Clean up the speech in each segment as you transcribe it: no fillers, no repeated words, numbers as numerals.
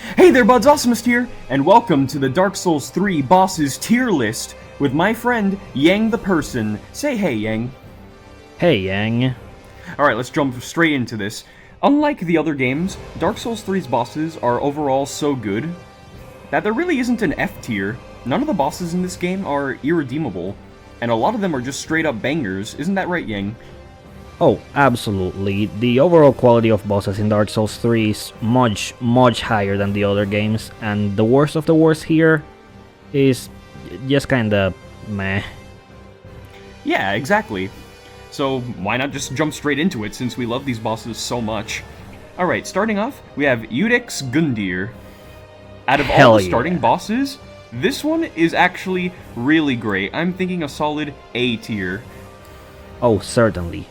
Hey there buds, Awesomust here, and welcome to the Dark Souls 3 bosses tier list with my friend Yang the Person. Say hey, Yang. Hey, Yang. Alright, let's jump straight into this. Unlike the other games, Dark Souls 3's bosses are overall so good that there really isn't an F tier. None of the bosses in this game are irredeemable, and a lot of them are just straight up bangers. Isn't that right, Yang? Oh, absolutely. The overall quality of bosses in Dark Souls 3 is much higher than the other games, and the worst of the worst here is just kinda meh. Yeah, exactly. So why not just jump straight into it since we love these bosses so much? Alright, starting off, we have Udex Gundyr. Out of all the starting bosses, this one is actually really great. I'm thinking a solid A tier. Oh, certainly.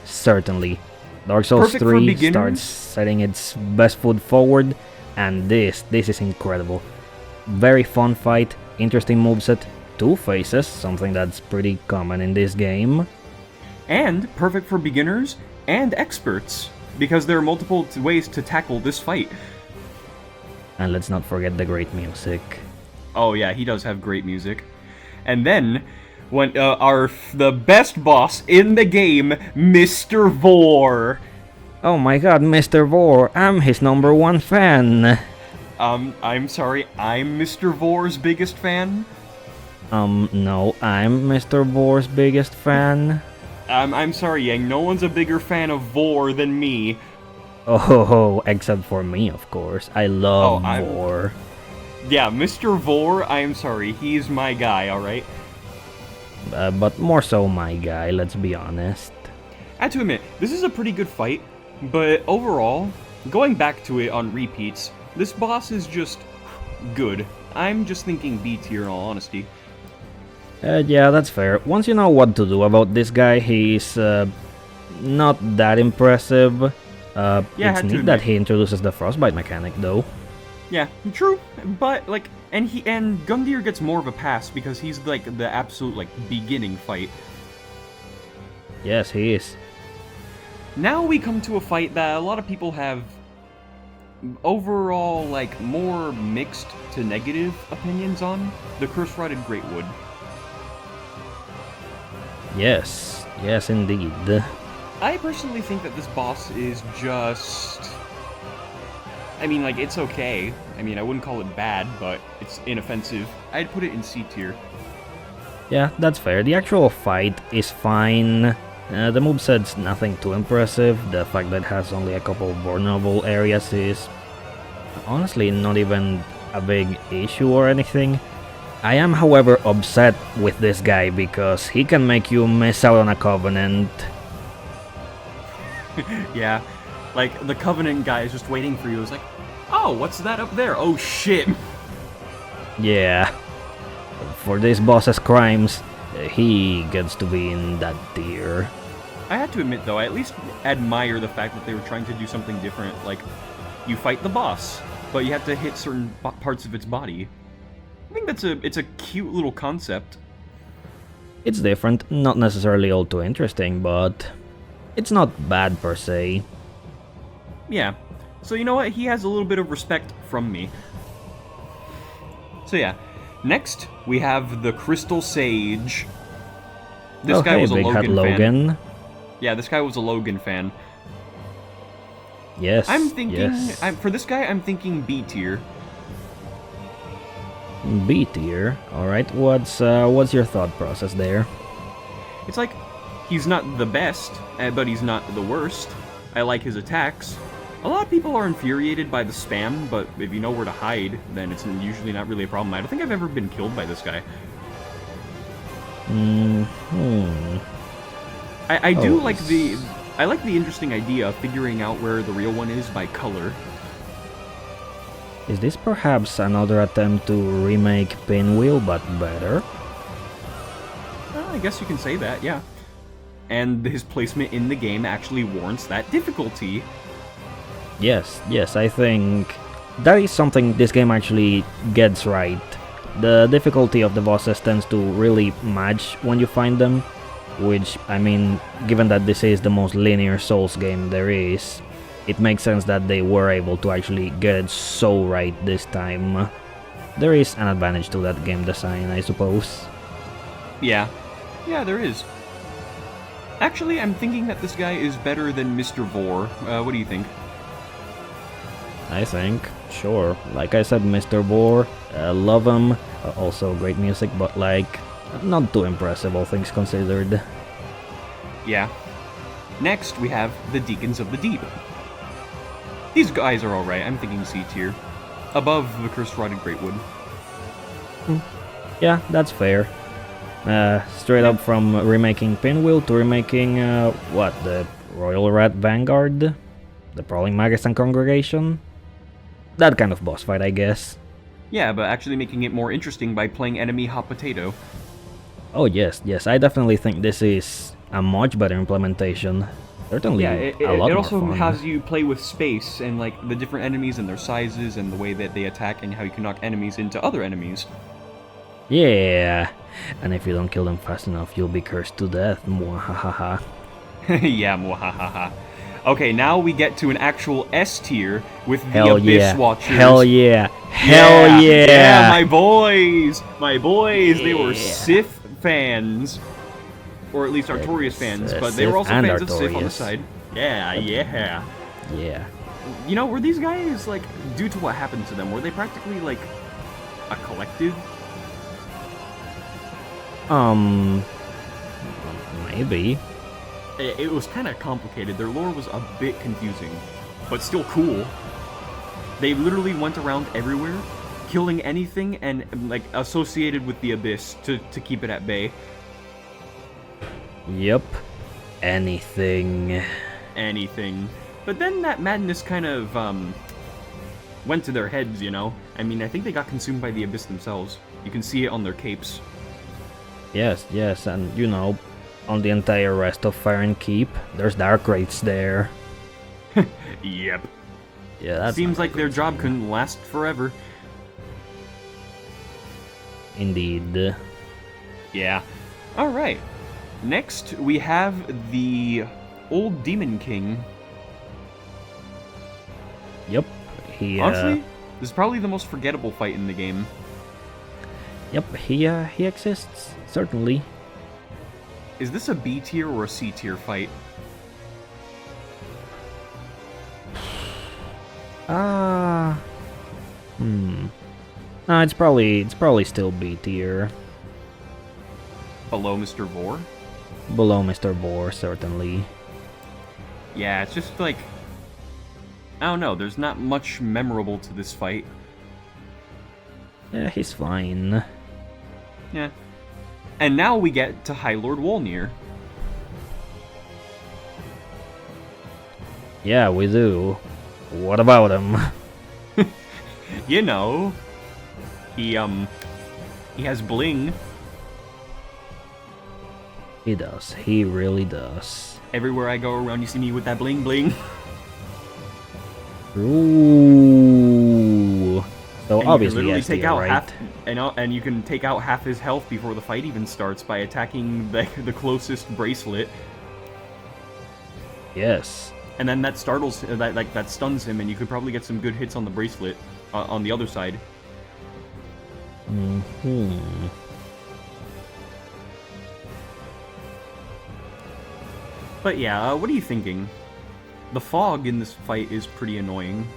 Dark Souls Perfect for 3 beginners. starts setting its best foot forward, and this is incredible. Very fun fight, interesting moveset, two faces, something that's pretty common in this game. And perfect for beginners and experts, because there are multiple ways to tackle this fight. And let's not forget the great music. Oh yeah, he does have great music. And then, when the best boss in the game, Mr. Vor. Oh my god, Mr. Vor, I'm his #1 fan. I'm sorry, I'm Mr. Vor's biggest fan? No, I'm Mr. Vor's biggest fan. I'm sorry, Yang, no one's a bigger fan of Vor than me. Oh, except for me, of course. I love Vor. Yeah, Mr. Vor, I'm sorry, he's my guy, alright? But more so my guy, let's be honest. I have to admit, this is a pretty good fight, but overall, going back to it on repeats, this boss is just good. I'm just thinking B tier in all honesty. Yeah, that's fair. Once you know what to do about this guy, he's not that impressive. Yeah, it's neat that he introduces the frostbite mechanic, though. Yeah, true, but like, and Gundyr gets more of a pass because he's like the absolute like beginning fight. Yes, he is. Now we come to a fight that a lot of people have overall like more mixed to negative opinions on, the curse-rotted Greatwood. Yes, indeed. I personally think that this boss is just... I mean, like, it's okay. I mean, I wouldn't call it bad, but it's inoffensive. I'd put it in C tier. Yeah, that's fair. The actual fight is fine. The moveset's nothing too impressive. The fact that it has only a couple vulnerable areas is honestly not even a big issue or anything. I am, however, upset with this guy because he can make you miss out on a Covenant. Yeah, like, the Covenant guy is just waiting for you. It's like, oh, what's that up there? Oh, shit. Yeah. For this boss's crimes, he gets to be in that tier. I have to admit, though, I at least admire the fact that they were trying to do something different. Like, you fight the boss, but you have to hit certain parts of its body. I think it's a cute little concept. It's different, not necessarily all too interesting, but it's not bad per se. Yeah. So you know what? He has a little bit of respect from me. So yeah. Next, we have the Crystal Sage. This guy was a Logan fan. Yeah, this guy was a Logan fan. Yes. I'm thinking yes. For this guy, I'm thinking B tier. B tier. All right. What's your thought process there? It's like he's not the best, but he's not the worst. I like his attacks. A lot of people are infuriated by the spam, but if you know where to hide, then it's usually not really a problem. I don't think I've ever been killed by this guy. I do like I like the interesting idea of figuring out where the real one is by color. Is this perhaps another attempt to remake Pinwheel, but better? I guess you can say that, yeah. And his placement in the game actually warrants that difficulty. Yes, I think that is something this game actually gets right. The difficulty of the bosses tends to really match when you find them, which, I mean, given that this is the most linear Souls game there is, it makes sense that they were able to actually get it so right this time. There is an advantage to that game design, I suppose. Yeah. Yeah, there is. Actually, I'm thinking that this guy is better than Mr. Vor. What do you think? I think, sure. Like I said, Mr. Vor, love him. Also great music, but like, not too impressive, all things considered. Yeah. Next, we have the Deacons of the Deep. These guys are alright, I'm thinking C tier. Above the Cursed Rotted Greatwood. Yeah, that's fair. Straight up from remaking Pinwheel to remaking, what, the Royal Rat Vanguard? The Prowling Magus Congregation? That kind of boss fight, I guess. Yeah, but actually making it more interesting by playing enemy hot potato. Oh yes, I definitely think this is a much better implementation. Certainly Yeah, a lot it more also fun. has you play with space and like the different enemies and their sizes and the way that they attack and how you can knock enemies into other enemies. Yeah, and if you don't kill them fast enough, you'll be cursed to death. Mwahaha. Yeah, mwahaha. Okay, now we get to an actual S tier with the Hell Abyss yeah. Watchers. Hell yeah. Hell yeah. Yeah, my boys! My boys! They were Yeah. Sith fans. Or at least Artorias fans, but they were also Sith and fans of Sith on the Artorias. side. Yeah, yeah. Yeah. You know, were these guys, like, due to what happened to them, were they practically, like, a collective? Maybe. It was kind of complicated. Their lore was a bit confusing, but still cool. They literally went around everywhere, killing anything and, like, associated with the Abyss to keep it at bay. Yep. Anything. Anything. But then that madness kind of, went to their heads, you know? I mean, I think they got consumed by the Abyss themselves. You can see it on their capes. Yes, and you know, on the entire rest of Fire and Keep, there's dark rates there. Yep. Yeah, that Seems like their job couldn't last forever. Indeed. Yeah. Alright. Next, we have the Old Demon King. Yep. He Honestly, this is probably the most forgettable fight in the game. Yep, he exists, certainly. Is this a B tier or a C tier fight? No, it's probably still B tier. Below Mr. Vor? Below Mr. Boar, certainly. Yeah, it's just like... I don't know, there's not much memorable to this fight. Yeah, he's fine. Yeah. And now we get to High Lord Wolnir. Yeah, we do. What about him? You know, he has bling. He does. He really does. Everywhere I go around, you see me with that bling bling. Ooh. So And obviously, you can literally yes, take you're out right. half, and you can take out half his health before the fight even starts by attacking the closest bracelet, Yes. and then that startles that stuns him, and you could probably get some good hits on the bracelet on the other side. But yeah, what are you thinking? The fog in this fight is pretty annoying.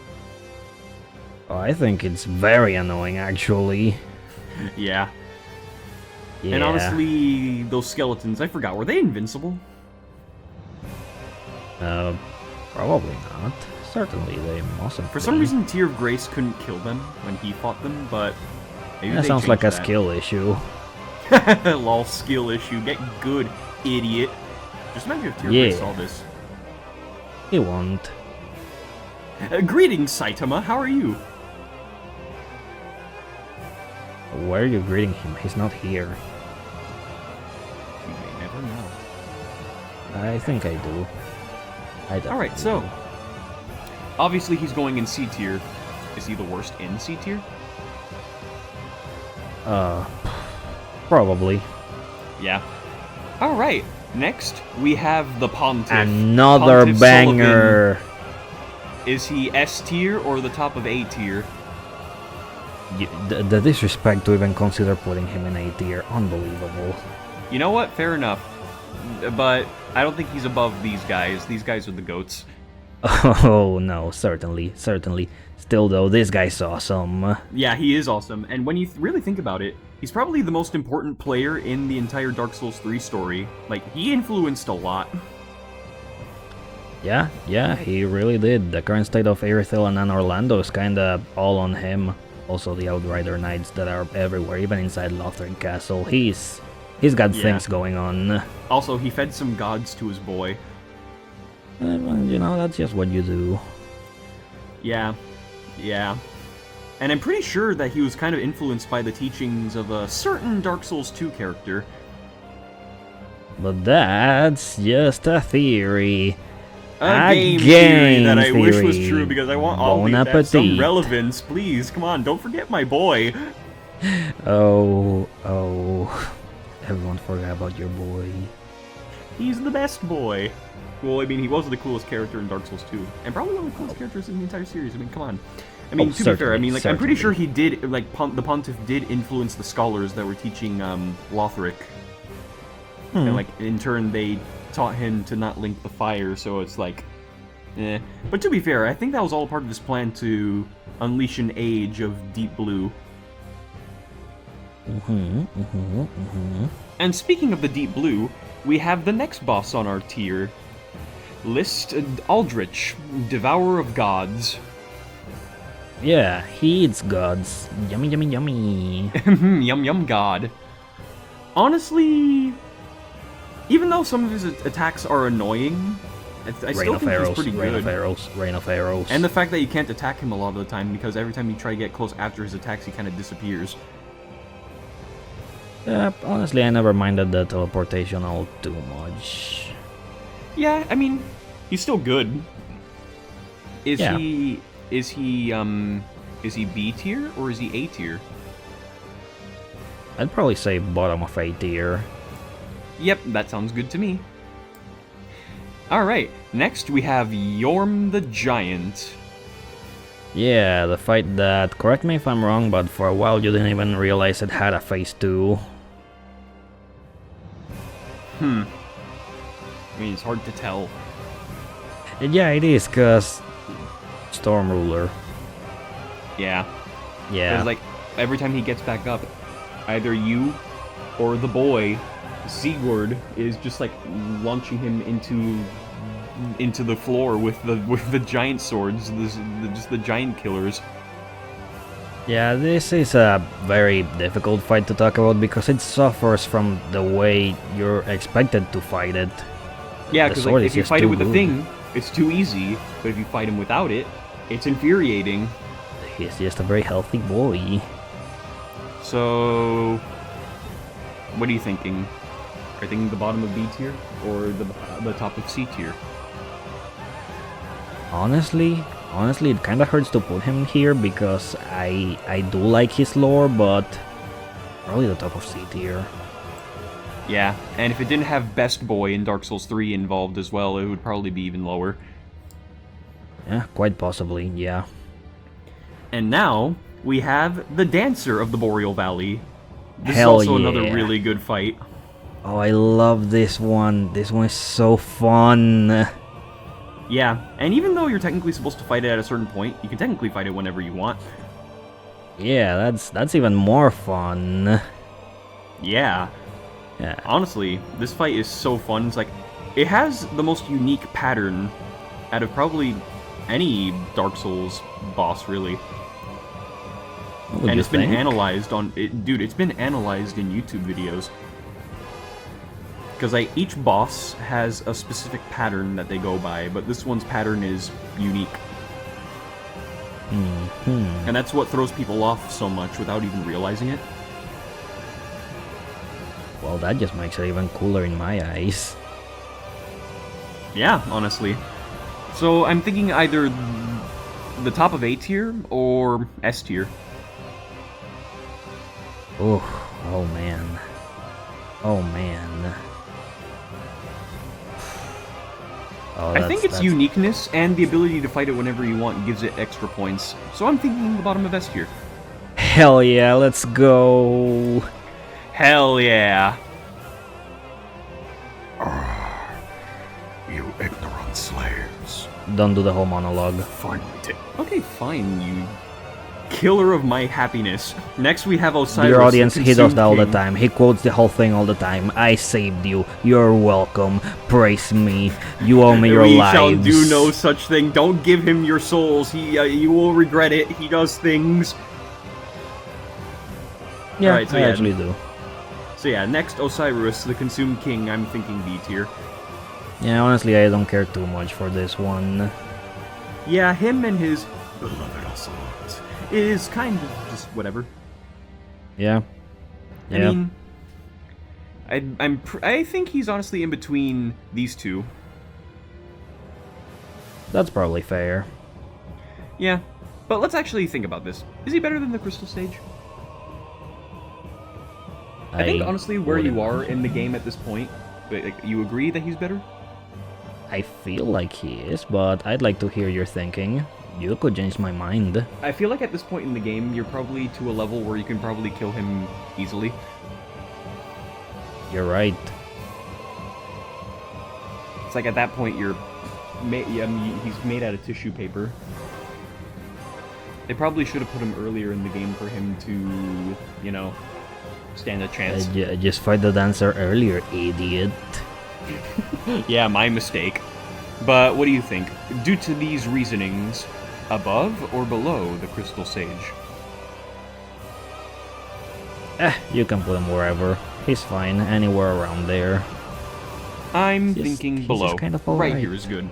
Oh, I think it's very annoying, actually. Yeah. Yeah. And honestly, those skeletons, I forgot, were they invincible? Probably not. Certainly, they mustn't. For some reason, Tear of Grace couldn't kill them when he fought them, but maybe that they sounds like a changed that. skill issue. Lol, skill issue. Get good, idiot. Just imagine if Tear of Yeah. Grace saw this. He won't. Greetings, Saitama. How are you? Where are you greeting him? He's not here. You may never know. I think I do. Alright, so obviously he's going in C tier. Is he the worst in C tier? Probably. Yeah. Alright, next we have the Pontiff. Another Pontiff banger. Is he S tier or the top of A tier? The disrespect to even consider putting him in A tier, unbelievable. You know what? Fair enough. But I don't think he's above these guys. These guys are the GOATs. Oh no, certainly. Still though, this guy's awesome. Yeah, he is awesome. And when you really think about it, he's probably the most important player in the entire Dark Souls 3 story. Like, he influenced a lot. Yeah, he really did. The current state of Aerithil and Orlando is kinda all on him. Also the Outrider Knights that are everywhere, even inside Lothric Castle. He's got things going on. Also, he fed some gods to his boy. You know, that's just what you do. Yeah. And I'm pretty sure that he was kind of influenced by the teachings of a certain Dark Souls 2 character. But that's just a theory. A game theory that I wish was true, because I want all these to have some relevance. Please, come on, don't forget my boy. Oh. Everyone forgot about your boy. He's the best boy. Well, I mean, he was the coolest character in Dark Souls 2, and probably one of the coolest characters in the entire series. I mean, come on. I mean, to be fair, I mean, like, I'm pretty sure he did, like, the Pontiff did influence the scholars that were teaching Lothric. And, like, in turn, they taught him to not link the fire, so it's like, eh. But to be fair, I think that was all part of his plan to unleash an age of Deep Blue. And speaking of the Deep Blue, we have the next boss on our tier. List Aldrich, Devourer of Gods. Yeah, he eats gods. Yummy. Yum God. Honestly, even though some of his attacks are annoying, I still think he's pretty good. Rain of arrows. And the fact that you can't attack him a lot of the time, because every time you try to get close after his attacks, he kind of disappears. Yeah, honestly, I never minded the teleportation all too much. Yeah, I mean, he's still good. Is he B tier or is he A tier? I'd probably say bottom of A tier. Yep, that sounds good to me. Alright, next we have Yorm the Giant. Yeah, the fight that, correct me if I'm wrong, but for a while you didn't even realize it had a phase 2. I mean, it's hard to tell. Yeah, it is, cause Storm Ruler. Yeah. Yeah. Because, like, every time he gets back up, either you or the boy, Sigurd, is just, like, launching him into the floor with the giant swords, just the giant killers. Yeah, this is a very difficult fight to talk about because it suffers from the way you're expected to fight it. Yeah, because like, if you fight it with the thing, it's too easy, but if you fight him without it, it's infuriating. He's just a very healthy boy. So, what are you thinking? Are you thinking the bottom of B tier or the top of C tier? Honestly, it kind of hurts to put him here because I do like his lore, but probably the top of C tier. Yeah, and if it didn't have Best Boy in Dark Souls 3 involved as well, it would probably be even lower. Yeah, quite possibly, yeah. And now, we have the Dancer of the Boreal Valley. This Hell is also yeah. another really good fight. Oh, I love this one. This one is so fun. Yeah, and even though you're technically supposed to fight it at a certain point, you can technically fight it whenever you want. Yeah, that's even more fun. Yeah. Yeah. Honestly, this fight is so fun. It's like, it has the most unique pattern out of probably any Dark Souls boss, really. And it's been analyzed on it, dude. It's been analyzed in YouTube videos because like each boss has a specific pattern that they go by, but this one's pattern is unique, and that's what throws people off so much without even realizing it. Well, that just makes it even cooler in my eyes. Yeah, honestly. So I'm thinking either the top of A tier or S tier. Oh man. Oh, I think its uniqueness and the ability to fight it whenever you want gives it extra points. So I'm thinking the bottom of S tier. Hell yeah, let's go. Hell yeah. You ignorant slaves. Don't do the whole monologue. Finally take. Okay, fine, you killer of my happiness. Next we have Osiris. Dear audience, the he does Consumed that all the King. time. He quotes the whole thing all the time. I saved you. You're welcome. Praise me. You owe me your We lives. shall do no such thing. Don't give him your souls. You will regret it. He does things. Yeah, Alright, so I yeah. actually do. So yeah, next Osiris, the Consumed King. I'm thinking B tier. Yeah, honestly, I don't care too much for this one. Yeah, him and his Beloved Awesomust. is kind of just whatever. Yeah. I mean, I think he's honestly in between these two. That's probably fair. Yeah, but let's actually think about this. Is he better than the Crystal Stage? I think honestly, where you are in the game at this point, like, you agree that he's better? I feel like he is, but I'd like to hear your thinking. You could change my mind. I feel like at this point in the game, you're probably to a level where you can probably kill him easily. You're right. It's like at that point, he's made out of tissue paper. They probably should have put him earlier in the game for him to, you know, stand a chance. Just fight the dancer earlier, idiot. Yeah, my mistake. But what do you think? Due to these reasonings, above or below the Crystal Sage? You can put him wherever. He's fine, anywhere around there. I'm He's thinking below. kind of right alright. here is good.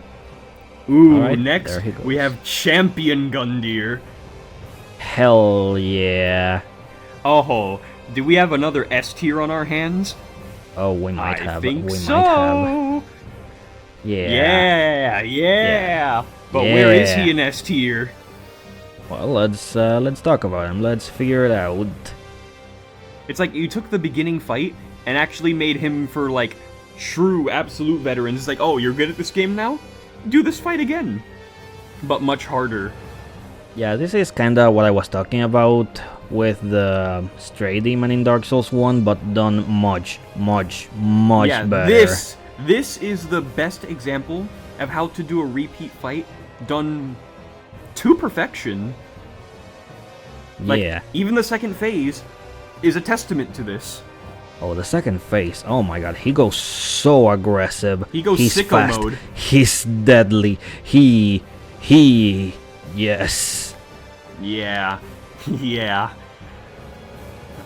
Ooh, Alright, next there he goes. we have Champion Gundyr. Hell yeah. Oh, do we have another S tier on our hands? Oh, we might I have. think we so. might have. Yeah. Yeah. But where is Yeah. he in S tier? Well, let's talk about him. Let's figure it out. It's like you took the beginning fight and actually made him for like true absolute veterans. It's like, oh, you're good at this game now? Do this fight again. But much harder. Yeah, this is kinda what I was talking about with the Stray Demon in Dark Souls 1, but done much Yeah, better. this is the best example of how to do a repeat fight done to perfection. Like, Yeah. even the second phase is a testament to this. Oh, the second phase. Oh my god, he goes so aggressive. He goes He's sicko fast. mode. He's deadly. Yes. Yeah. Yeah.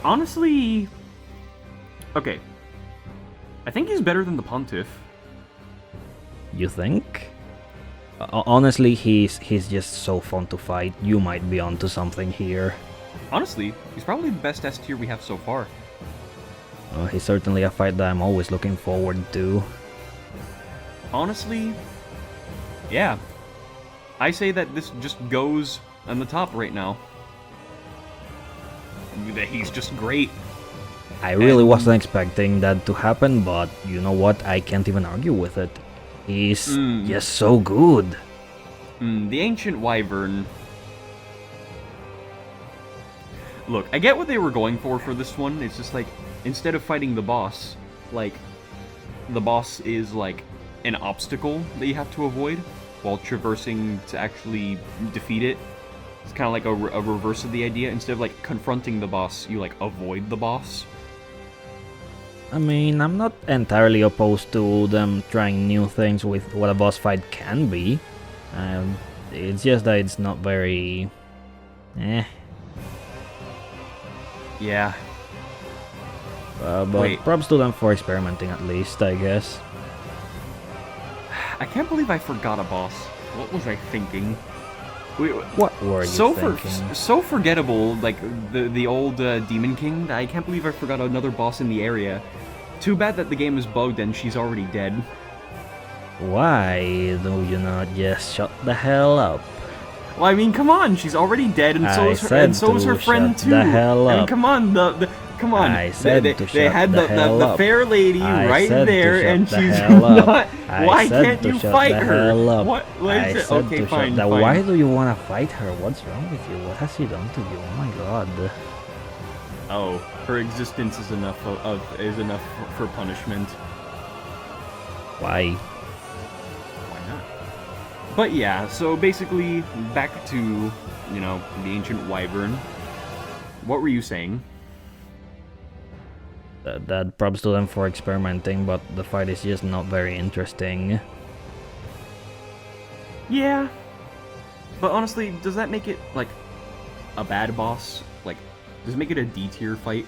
Honestly... Okay. I think he's better than the Pontiff. You think? Honestly, he's just so fun to fight. You might be onto something here. Honestly, he's probably the best S tier we have so far. He's certainly a fight that I'm always looking forward to. Honestly, yeah. I say that this just goes on the top right now. That he's just great. I really And- wasn't expecting that to happen, but you know what? I can't even argue with it. He's just so good. The Ancient Wyvern. Look, I get what they were going for this one. It's just like, instead of fighting the boss, like, the boss is like an obstacle that you have to avoid while traversing to actually defeat it. It's kind of like a reverse of the idea. Instead of like confronting the boss, you like avoid the boss. I mean, I'm not entirely opposed to them trying new things with what a boss fight can be. It's just that it's not very... Yeah. But Wait. props to them for experimenting at least, I guess. I can't believe I forgot a boss. What was I thinking? What were you thinking? So forgettable, like the old Demon King. I can't believe I forgot another boss in the area. Too bad that the game is bugged and she's already dead. Why do you not just shut the hell up? Well, I mean, come on, she's already dead, and so I is her, said and so is her to friend shut too. the hell I mean, up. come on, Come on. I said they, to they shut had the hell the up. fair lady I right said to there, shut and the she's hell up. not. I Why said can't to you shut fight the her? hell up. What? I Is it? said Okay, to fine, shut the. fine. Why do you want to fight her? What's wrong with you? What has she done to you? Oh my god. Oh, her existence is enough is enough for punishment. Why? Why not? But yeah, so basically, back to, you know, the ancient wyvern. What were you saying? That props to them for experimenting, but the fight is just not very interesting. Yeah. But honestly, does that make it, like, a bad boss? Like, does it make it a D tier fight?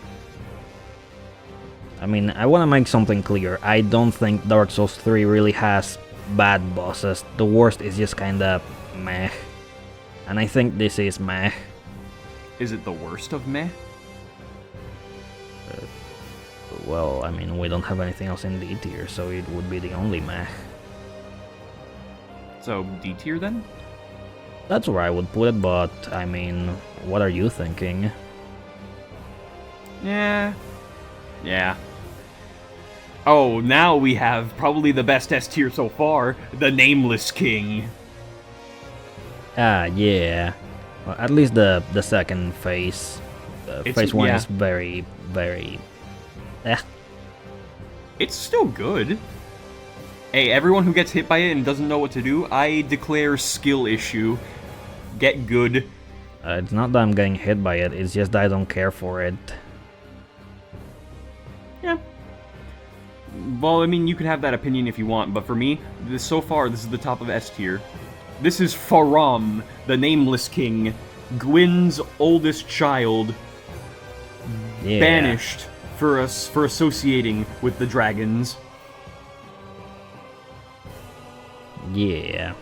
I mean, I want to make something clear. I don't think Dark Souls 3 really has bad bosses. The worst is just kinda meh. And I think this is meh. Is it the worst of meh? Well, I mean, we don't have anything else in D tier, so it would be the only meh. So, D tier then? That's where I would put it, but I mean, what are you thinking? Yeah. Yeah. Oh, now we have probably the best S tier so far, the Nameless King. Ah, yeah. Well, at least the second phase. Phase 1 yeah. is very, very... It's still good. Hey, everyone who gets hit by it and doesn't know what to do, I declare skill issue. Get good. It's not that I'm getting hit by it, it's just that I don't care for it. Yeah. Well, I mean, you can have that opinion if you want, but for me, so far, this is the top of S tier. This is Faram, the Nameless King, Gwyn's oldest child, Yeah. banished for associating with the dragons. Yeah.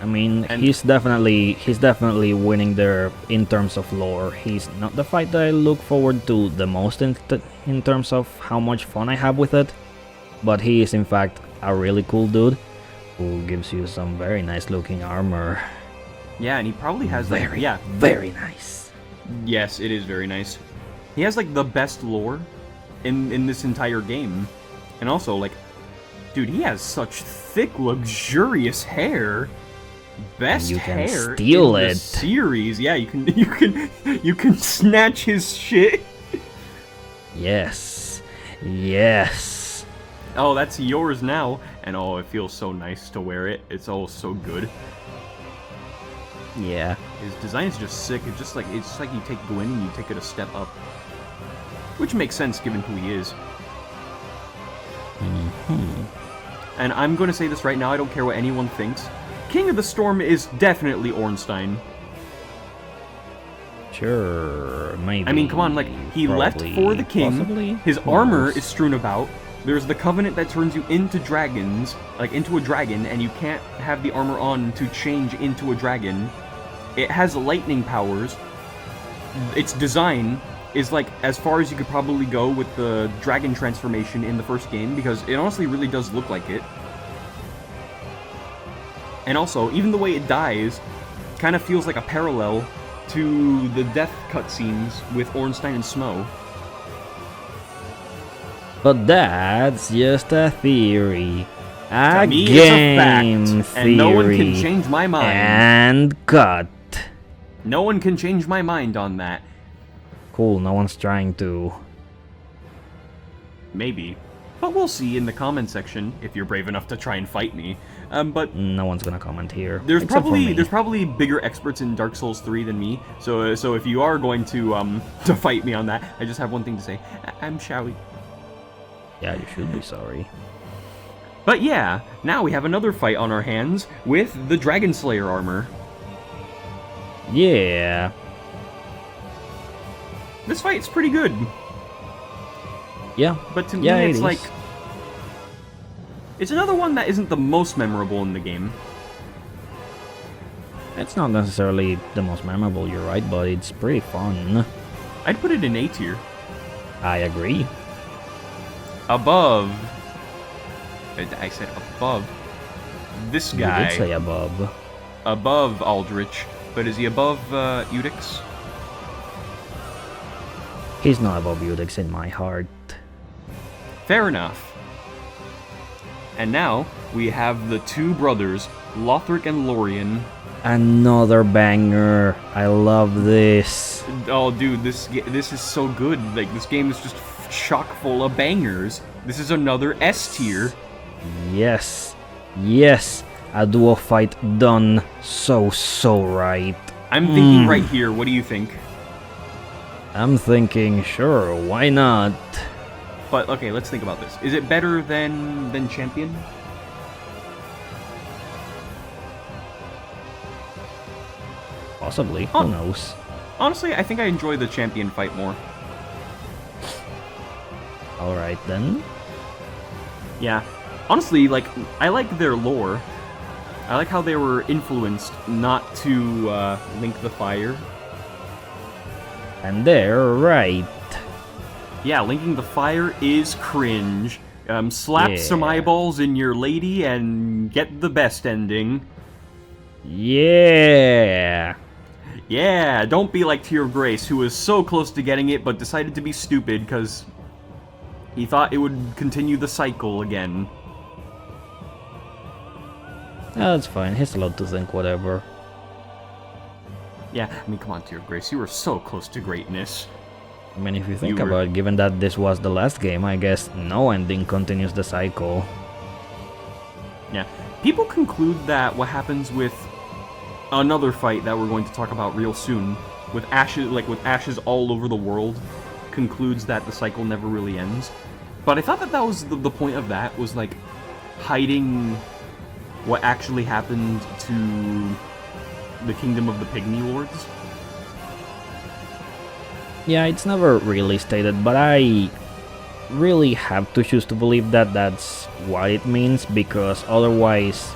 I mean, And- he's definitely winning there in terms of lore. He's not the fight that I look forward to the most in terms of how much fun I have with it, but he is in fact a really cool dude who gives you some very nice looking armor. Yeah, and he probably has like, Very, yeah, very nice. yes, it is very nice. He has like the best lore in this entire game, and also like, dude, he has such thick, luxurious hair. Best You can hair steal in the it. series. Yeah, you can snatch his shit. Yes. Yes. Oh, that's yours now, and oh, it feels so nice to wear it. It's all so good. Yeah. His design is just sick. It's just like you take Gwyn and you take it a step up, which makes sense given who he is. And I'm going to say this right now. I don't care what anyone thinks. King of the Storm is definitely Ornstein. Sure, maybe. I mean, come on, like, he left for the king. Possibly. His Who armor knows? is strewn about. There's the covenant that turns you into dragons, like into a dragon, and you can't have the armor on to change into a dragon. It has lightning powers. Its design is like as far as you could probably go with the dragon transformation in the first game, because it honestly really does look like it. And also, even the way it dies kind of feels like a parallel to the death cutscenes with Ornstein and Smo. But that's just a theory. A To me, game it's a fact, theory. and no one can change my mind. And cut. No one can change my mind on that. Cool, no one's trying to. Maybe. But we'll see in the comment section if you're brave enough to try and fight me. But No one's gonna comment here. there's except for me. probably bigger experts in Dark Souls 3 than me. So if you are going to to fight me on that, I just have one thing to say. I'm sorry. Yeah, you should be sorry. But yeah, now we have another fight on our hands with the Dragon Slayer armor. Yeah. This fight's pretty good, Yeah. but to me Yeah, it it's is. like it's another one that isn't the most memorable in the game. It's not necessarily the most memorable, you're right, but it's pretty fun. I'd put it in A tier. I agree. Above. I said above. This You guy. did say above. Above Aldrich, but is he above Udix? He's not above Udix in my heart. Fair enough. And now, we have the two brothers, Lothric and Lorien. Another banger. I love this. Oh, dude, this is so good. Like, this game is just chock full of bangers. This is another S tier. Yes. Yes. A duo fight done so right. I'm thinking right here. What do you think? I'm thinking, sure, why not? But okay, let's think about this. Is it better than Champion? Possibly. Who knows? Honestly, I think I enjoy the Champion fight more. Alright then. Yeah. Honestly, like, I like their lore. I like how they were influenced not to link the fire. And they're right. Yeah, linking the fire is cringe. Slap some eyeballs in your lady and get the best ending. Yeah. Yeah, don't be like Tear of Grace, who was so close to getting it but decided to be stupid because he thought it would continue the cycle again. That's fine, he's allowed to think whatever. Yeah, I mean, come on, Tear of Grace, you were so close to greatness. I mean, if you think You were- about it, given that this was the last game, I guess no ending continues the cycle. Yeah, people conclude that what happens with another fight that we're going to talk about real soon, with ashes all over the world, concludes that the cycle never really ends. But I thought that was the point of that, was like hiding what actually happened to the kingdom of the Pygmy Lords. Yeah, it's never really stated, but I really have to choose to believe that that's what it means, because otherwise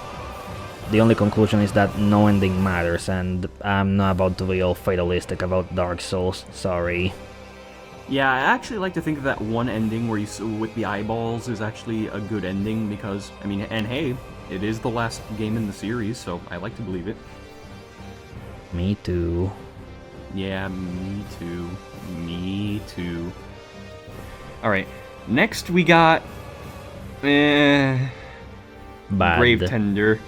the only conclusion is that no ending matters, and I'm not about to be all fatalistic about Dark Souls, sorry. Yeah, I actually like to think that one ending where with the eyeballs is actually a good ending, because, I mean, and hey, it is the last game in the series, so I like to believe it. Me too. Yeah, me too. Me too. Alright, next we got... Bad. Grave Tender.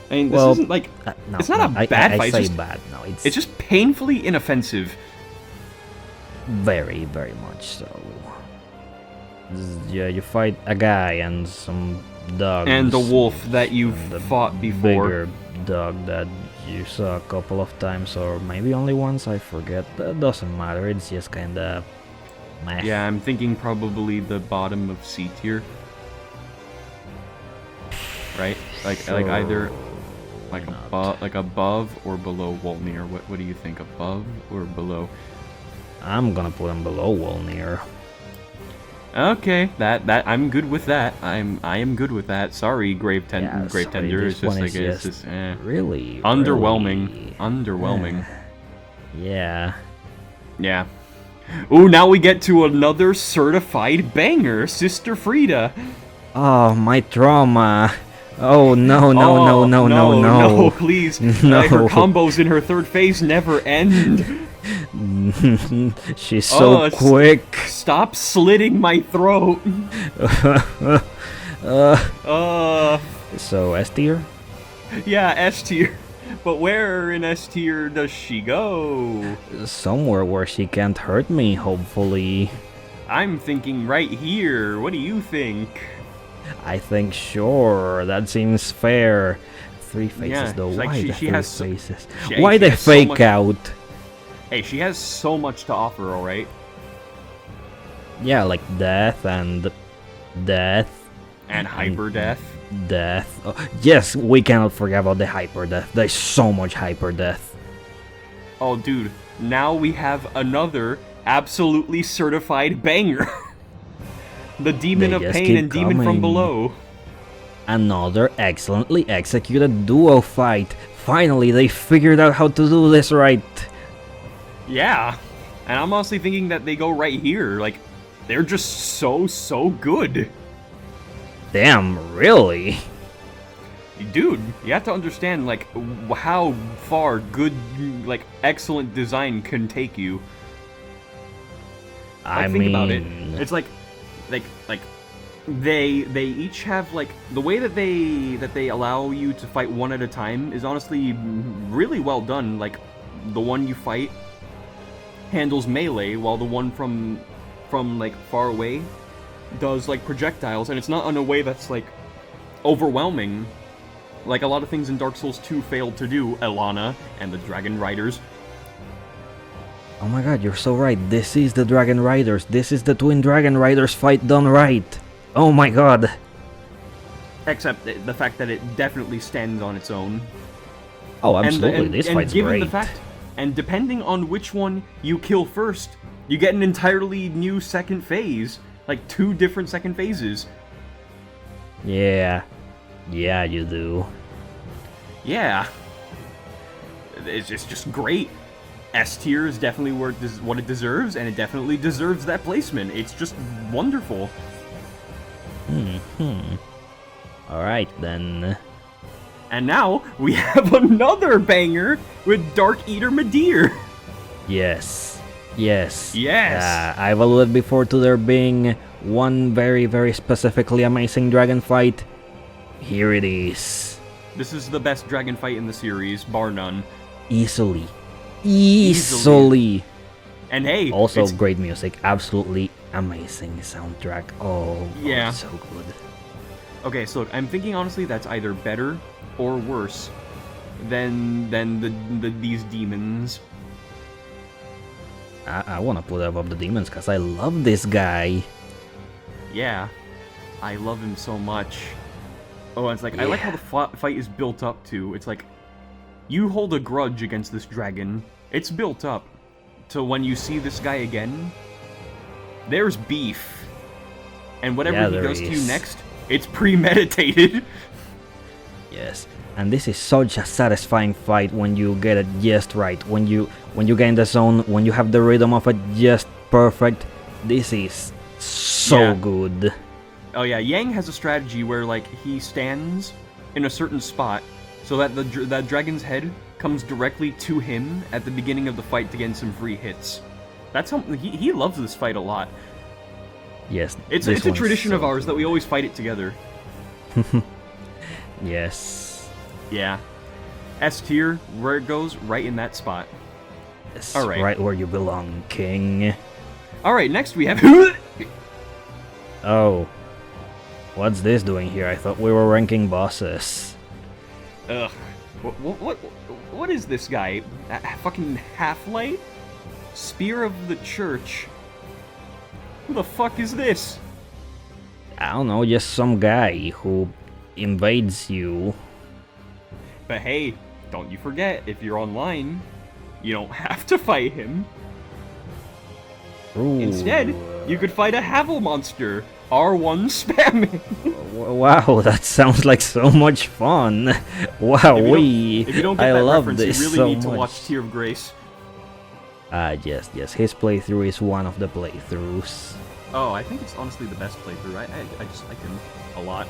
I mean, this Well, isn't like... no, it's not no, a bad I fight, say it's just, bad, no, it's just painfully inoffensive. very, very much so. Yeah, you fight a guy and some dogs. And the wolf that you've and the fought before. Bigger dog that you saw a couple of times, or maybe only once, I forget. That doesn't matter, it's just kinda meh. Yeah, I'm thinking probably the bottom of C tier. Right? Like either like above or below Wolnir. What do you think? Above or below? I'm gonna put him below Wolnir. Okay, that I'm good with that. I am good with that. Sorry, Grave Tender. This It's just one like is it's just really underwhelming. really- Underwhelming. Yeah. Yeah. Ooh, now we get to another certified banger, Sister Frida. Oh, my trauma. Oh no, no. Please. No. Her combos in her third phase never end. She's so quick. Stop slitting my throat. So S tier? Yeah, S tier. But where in S tier does she go? Somewhere where she can't hurt me, hopefully. I'm thinking right here. What do you think? I think sure, that seems fair. Three faces Yeah, though, it's like why she the three has so- faces? she- Why she the has so fake much- out? Hey, she has so much to offer, alright? Yeah, like death and death. And hyper death. Death. Oh, yes, we cannot forget about the hyper death. There's so much hyper death. Oh, dude, now we have another absolutely certified banger. The Demon They of just Pain keep and Demon from coming. Below. Another excellently executed duo fight. Finally, they figured out how to do this right. Yeah, and I'm honestly thinking that they go right here. Like, they're just so good. Damn, really? Dude, you have to understand, like, how far good, like, excellent design can take you. I think about it. mean, It's like they each have like the way that they allow you to fight one at a time is honestly really well done. Like the one you fight handles melee, while the one from like far away does like projectiles, and it's not in a way that's like overwhelming. Like a lot of things in Dark Souls 2 failed to do, Elana and the Dragon Riders. oh my god, you're so right. This is the Dragon Riders. This is the Twin Dragon Riders fight done right. Oh my god. Except the fact that it definitely stands on its own. Oh, absolutely. And this fight's given great. the fact, and depending on which one you kill first, you get an entirely new second phase. Like 2 different second phases. Yeah. Yeah, you do. Yeah. It's just great. S tier is definitely what it deserves, and it definitely deserves that placement. It's just wonderful. Alright then. And now we have another banger with Darkeater Midir. Yes. Yes. Yes. I've alluded before to there being one very, very specifically amazing dragon fight. Here it is. This is the best dragon fight in the series, bar none. Easily. Easily. And hey, Also, it's- great music. Absolutely amazing soundtrack. Oh, Yeah. so good. Okay, so look, I'm thinking honestly that's either better or worse than these demons. I want to put above the demons because I love this guy. Yeah, I love him so much. Oh, and it's like I like how the fight is built up too. It's like you hold a grudge against this dragon. It's built up to when you see this guy again. There's beef, and whatever he does to you next, it's premeditated. Yes, and this is such a satisfying fight when you get it just right. When you get in the zone, when you have the rhythm of it just perfect. This is so good. Oh yeah, Yang has a strategy where like he stands in a certain spot so that that dragon's head comes directly to him at the beginning of the fight to get some free hits. That's something he loves this fight a lot. Yes, It's a tradition of ours that we always fight it together. Yes. Yeah. S tier, where it goes, right in that spot. Yes, All right. right where you belong, King. Alright, next we have... Oh. What's this doing here? I thought we were ranking bosses. Ugh. What is this guy? Fucking halflight? Spear of the Church? Who the fuck is this? I don't know, just some guy who invades you. But hey, don't you forget, if you're online, you don't have to fight him. Ooh. Instead, you could fight a Havel monster. R1 spamming. Wow, that sounds like so much fun. Wow, If you don't get I that love reference, this you really so need to much. watch Tear of Grace. Yes, his playthrough is one of the playthroughs. Oh, I think it's honestly the best playthrough. I just like him a lot.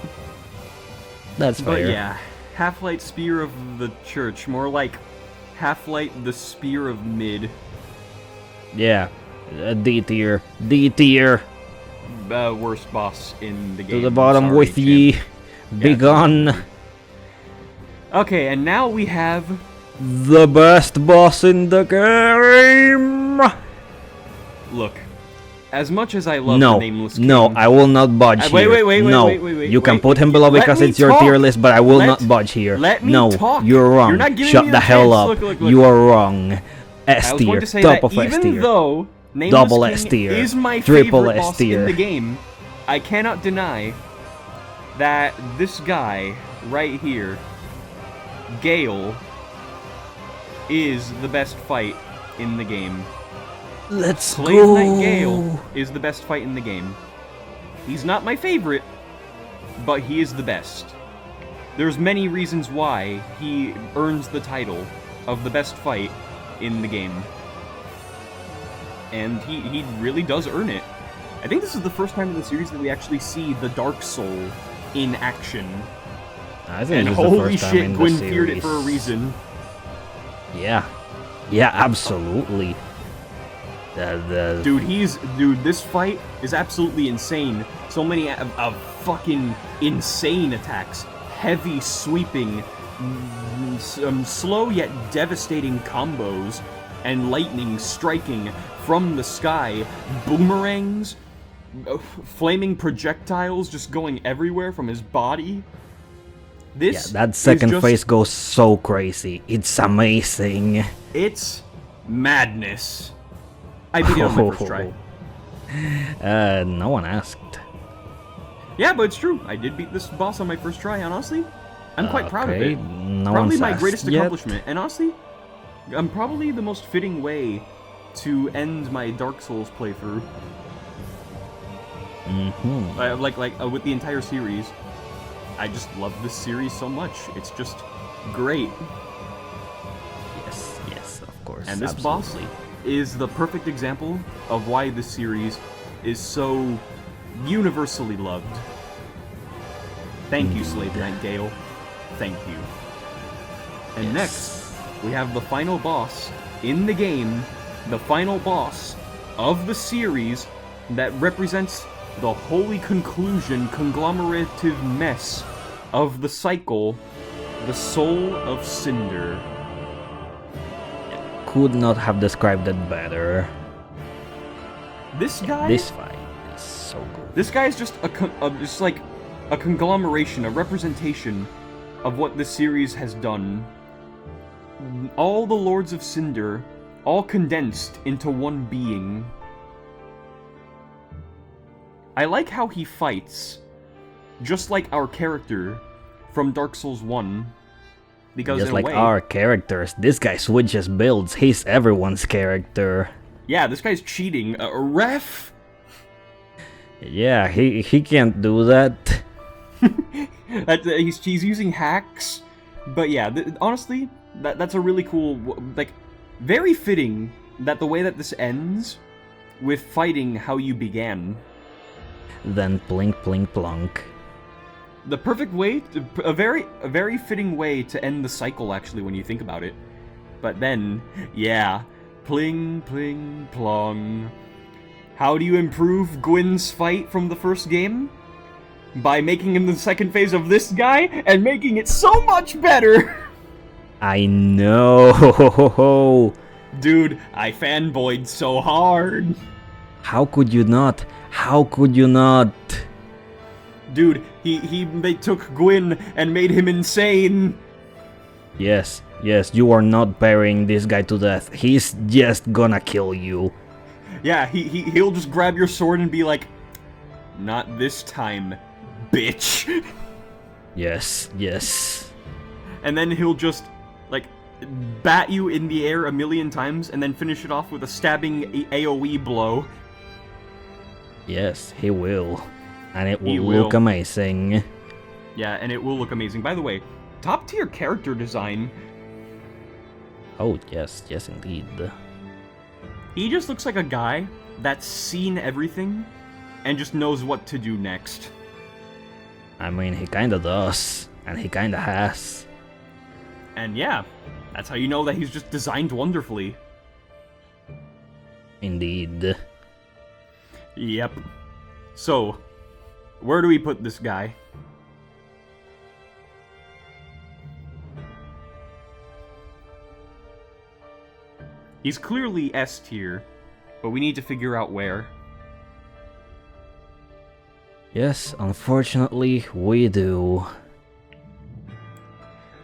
That's fair. But yeah, Halflight Spear of the Church. More like Halflight the Spear of Mid. Yeah, D tier. D tier. Worst boss in the game. To the bottom Sorry, with ye. champ. Begone. Okay, and now we have... The best boss in the game. Look, as much as I love No, the Nameless King... no, I will not budge Wait, here. wait, no, you can put him below because it's your tier list, but I will not budge here. Let me no, talk. you're wrong. You're not giving Shut me the the hell chance. up. Look. You are wrong. S I was going tier, to say top that of S even tier. though Nameless Double King S tier, is my triple favorite S boss tier. in the game, I cannot deny that this guy right here, Gael, is the best fight in the game. Let's Slave go. Knight Gael is the best fight in the game. He's not my favorite, but he is the best. There's many reasons why he earns the title of the best fight in the game. And he really does earn it. I think this is the first time in the series that we actually see the Dark Soul in action. I think And this is the holy first time shit, in the Gwyn feared it series. for a reason. Yeah. Yeah, absolutely. The This fight is absolutely insane. So many of fucking insane attacks. Heavy, sweeping, slow yet devastating combos, and lightning striking from the sky, boomerangs, flaming projectiles just going everywhere from his body. that second phase goes so crazy. It's amazing. It's madness. I beat it on my first try. No one asked. Yeah, but it's true. I did beat this boss on my first try, and honestly, I'm quite proud of it. No Probably one's my asked greatest yet. accomplishment. And honestly, probably the most fitting way to end my Dark Souls playthrough. With the entire series. I just love this series so much. It's just great. Yes, of course. And this absolutely. boss is the perfect example of why this series is so universally loved. Thank you, Slave Knight Gale. Thank you. And next, we have the final boss in the game, the final boss of the series that represents the holy conclusion, conglomerative mess of the cycle, the Soul of Cinder. Could not have described it better. This guy. This fight is so good. This guy is just just like a conglomeration, a representation of what this series has done. All the Lords of Cinder, all condensed into one being. I like how he fights, just like our character from Dark Souls 1. Because Just in like a way, our characters, this guy switches builds. He's everyone's character. yeah, this guy's cheating. Ref? Yeah, he can't do that. He's using hacks. But yeah, honestly, that's a really cool, like, very fitting that the way that this ends with fighting how you began. Then plink plink plonk. The perfect way, a very fitting way to end the cycle, actually, when you think about it. But then, yeah, pling pling plong. How do you improve Gwyn's fight from the first game? By making him the second phase of this guy and making it so much better. I know. Dude, I fanboyed so hard. How could you not? How could you not? Dude, they took Gwyn and made him insane. Yes, you are not burying this guy to death. He's just gonna kill you. Yeah, he'll just grab your sword and be like, "Not this time, bitch." Yes. And then he'll just, like, bat you in the air a million times and then finish it off with a stabbing AoE blow. Yes, he will. And it He will will. look amazing. Yeah, and it will look amazing. By the way, top tier character design. Oh, yes, indeed. He just looks like a guy that's seen everything and just knows what to do next. I mean, he kinda does. And he kinda has. And yeah, that's how you know that he's just designed wonderfully. Indeed. Yep. So, where do we put this guy? He's clearly S tier, but we need to figure out where. Yes, unfortunately, we do.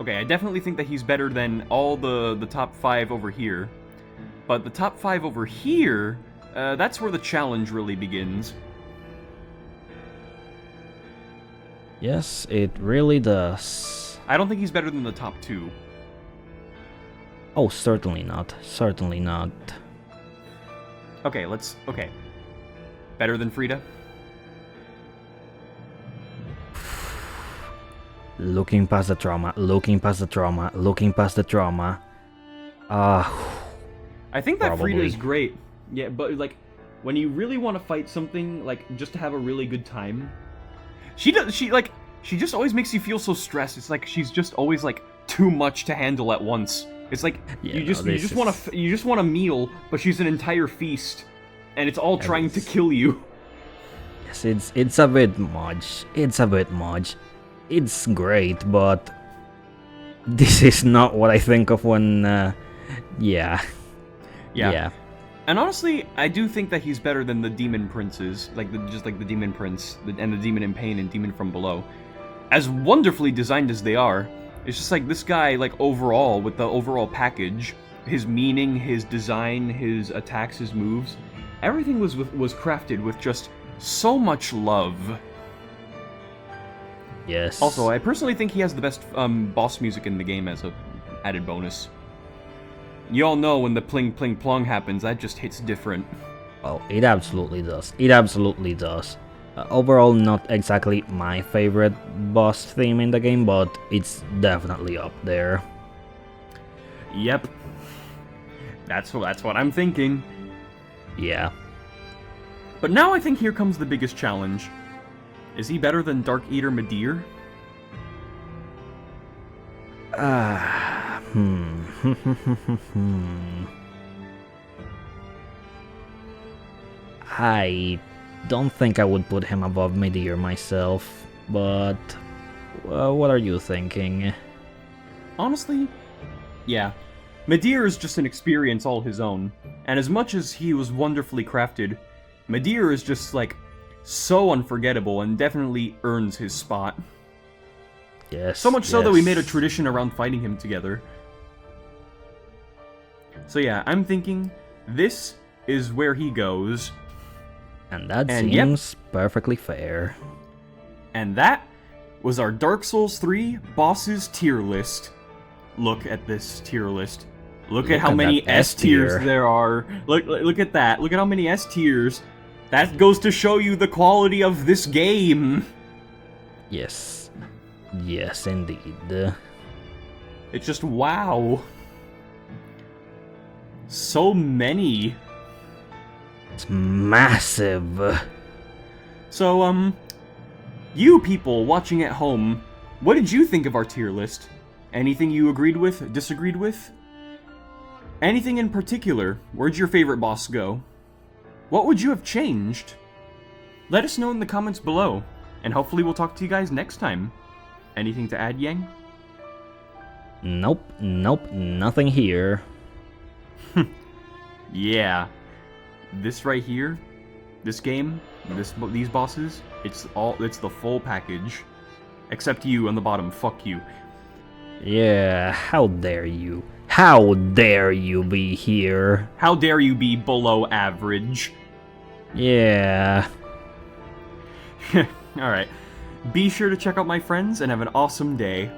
Okay, I definitely think that he's better than all the top 5 over here. But the top 5 over here, that's where the challenge really begins. Yes, it really does. I don't think he's better than the top 2. Oh, certainly not. Certainly not. Okay, okay. Better than Frida? Looking past the trauma, looking past the trauma, looking past the trauma. I think that Probably. Frida is great. Yeah, but like, when you really want to fight something, like, just to have a really good time, she just always makes you feel so stressed. It's like she's just always, like, too much to handle at once. It's like Yeah, you just no, you this just want a meal, but she's an entire feast, and it's all trying to kill you. Yes, it's a bit much. It's a bit much. It's great, but this is not what I think of when. Yeah. And honestly, I do think that he's better than the demon princes, just like the demon prince and the demon in pain and demon from below. As wonderfully designed as they are, it's just like this guy, like overall, with the overall package, his meaning, his design, his attacks, his moves, everything was crafted with just so much love. Yes. Also, I personally think he has the best boss music in the game as a added bonus. You all know when the pling pling plong happens, that just hits different. Well, it absolutely does. It absolutely does. Overall, not exactly my favorite boss theme in the game, but it's definitely up there. Yep. That's what I'm thinking. Yeah. But now I think here comes the biggest challenge. Is he better than Darkeater Midir? I don't think I would put him above Midir myself, but what are you thinking? Honestly, yeah. Midir is just an experience all his own, and as much as he was wonderfully crafted, Midir is just, like, so unforgettable and definitely earns his spot. Yes. So much so that we yes. made a tradition around fighting him together. So yeah, I'm thinking this is where he goes. And that And seems perfectly fair. And that was our Dark Souls 3 bosses tier list. Look at this tier list. Look at how at many that S tiers tier. there are. Look at that. Look at how many S tiers. That goes to show you the quality of this game. Yes. Yes, indeed. It's just wow. So many. It's massive. So, you people watching at home, what did you think of our tier list? Anything you agreed with, disagreed with? Anything in particular? Where'd your favorite boss go? What would you have changed? Let us know in the comments below, and hopefully we'll talk to you guys next time. Anything to add, Yang? Nope, nothing here. Yeah. This right here, this game, these bosses, it's the full package. Except you on the bottom, fuck you. Yeah, how dare you? How dare you be here? How dare you be below average? Yeah. Alright. Be sure to check out my friends and have an awesome day.